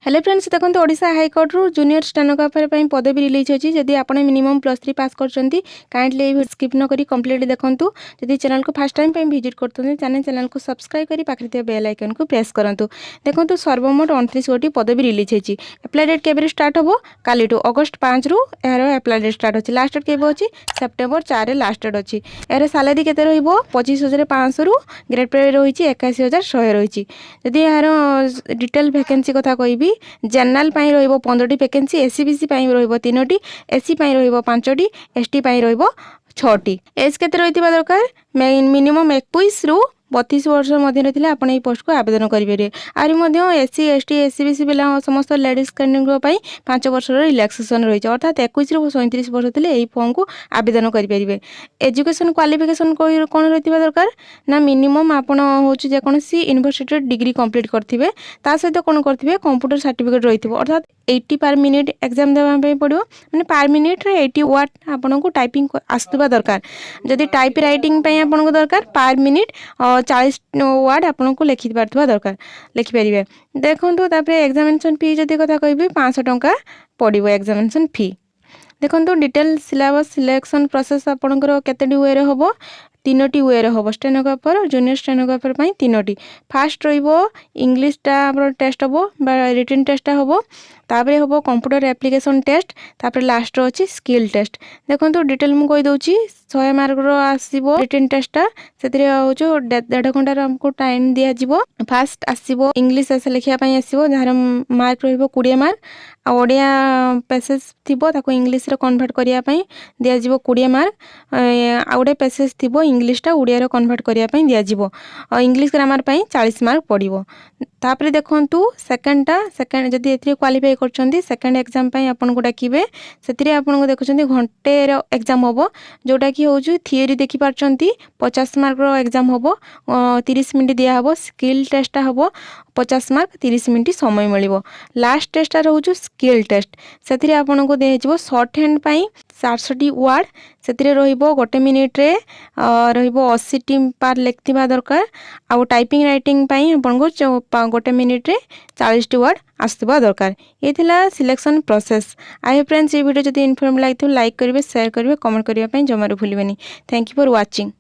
Hello friends देखो Odisha high court रु junior stenographer पदवी रिलीज होची जदि आपण मिनिमम +3 पास करछंती काइंडली स्किप न करी कंप्लीट देखंतु जदि चैनल को फर्स्ट टाइम पे विजिट करतुनी चैनल को सब्सक्राइब करी पाखरे ते बेल आइकन को प्रेस करंतु। देखंतु सर्वमोट 29 गोटी पदवी रिलीज होची। अप्लाई डेट केबे स्टार्ट हबो काली टू अगस्त 5 रु एरो अप्लाई डेट स्टार्ट होची। लास्ट डेट केबे होची सेप्टेम्बर 4 रे लास्ट डेट होची। एरो सैलरी केते रहइबो 25500 रु ग्रेड पे रहिची 81100 रहिची। जदि यार डिटेल वैकेंसी कथा कहबी जनरल पाई रहिबो 15टी वैकेंसी एससीबीसी पाई रहिबो 3टी एससी पाई रहिबो 5टी एसटी पाई रहिबो 6टी। एज केते रहितबा दरकार मिनिमम 21 रु 32 वर्ष मध्य थिले आपण ए पोस्ट को आवेदन करिबेरे। आरि मध्य एससी एसटी एससीबीसी पिला समस्त लेडीज कैंडिडेट पई 5 वर्ष रो रिलैक्सेशन रहिछ अर्थात 21 रु 37 वर्ष थिले एई फॉर्म को आवेदन करिबेरिबे। एजुकेशन क्वालिफिकेशन कोन रहितबा दरकार ना मिनिमम आपण होची जे कोनसी यूनिवर्सिटी डिग्री कंप्लीट करथिबे ता सहित कोन करथिबे कंप्यूटर सर्टिफिकेट रहिथिबो अर्थात 80 पर मिनिट एग्जाम देबा पे पड़िबो माने पर मिनिट रे 80 वर्ड आपण को टाइपिंग आस्तबा दरकार। जदि टाइप राइटिंग पे आपण को दरकार पर मिनिट 40 वर्ड आपण को लिखि पारथबा दरकार लिखि परिबे। देखंतु तापरे एग्जामिनेशन फी जदि कथा कहबे 500 टंका पड़िबो एग्जामिनेशन फी। देखंतु डिटेल सिलेबस सिलेक्शन प्रोसेस आपनकर केतेडी वे रे होबो 3टी वे रे होबो। स्टेनोग्राफर जूनियर स्टेनोग्राफर पई 3टी फास्ट रहिबो इंग्लिश टा हमर टेस्ट होबो बा रिटन टेस्ट होबो तापरे होबो कंप्यूटर एप्लीकेशन टेस्ट तापरे लास्ट रो अछि स्किल टेस्ट। देखंतु डिटेल मु कहि दोछि 100 मार्क रो आसीबो रिटन टेस्ट सेतिरे होचो 1.5 घंटा रो हमको टाइम दिया जिवो। फास्ट आसीबो इंग्लिश ऐसे लिखिया पई आसीबो जहार मार्क रहिबो 20 मार्क आ ओडिया पैसेज थिबो ताको इंग्लिश रे कन्वर्ट करिया पई दिया जिवो 20 मार्क आ ओडे पैसेज थिबो इंग्लिश टा ओडिया रे कन्वर्ट करिया पई दिया जिवो। इंग्लिश ग्रामर पई 40 मार्क पड़िबो। तापरे देखंतु सेकंड जदि एथि क्वालीफाई करछंती सेकंड एग्जाम पई आपन को डाकिबे सेतिरे आपन को देखछंती घंटे रो एग्जाम होबो जोटा की होजु थियरी देखि पारछंती 50 मार्क रो एग्जाम होबो 30 मिनिट दिया होबो। स्किल टेस्ट होबो 50 मार्क 30 मिनिट समय मिलिबो। लास्ट टेस्ट रहउछु स्किल टेस्ट सेतिरे आपन को दे जिवो शॉर्ट हैंड पई 400 वर्ड सेतिरे रहिबो 1 मिनिट रे रहिबो 80 टीम पार लेखथिबा दरकार आ टाइपिंग राइटिंग पई आपन को 1 मिनिट रे 40 वर्ड आस्तबा दरकार। ये थिला सिलेक्शन प्रोसेस। आई फ्रेंड्स ये वीडियो जदि इन्फॉर्म लागितो लाइक करिवे शेयर करिवे कमेंट करिया पई जमारो भूलिबेनी। Thank you for watching.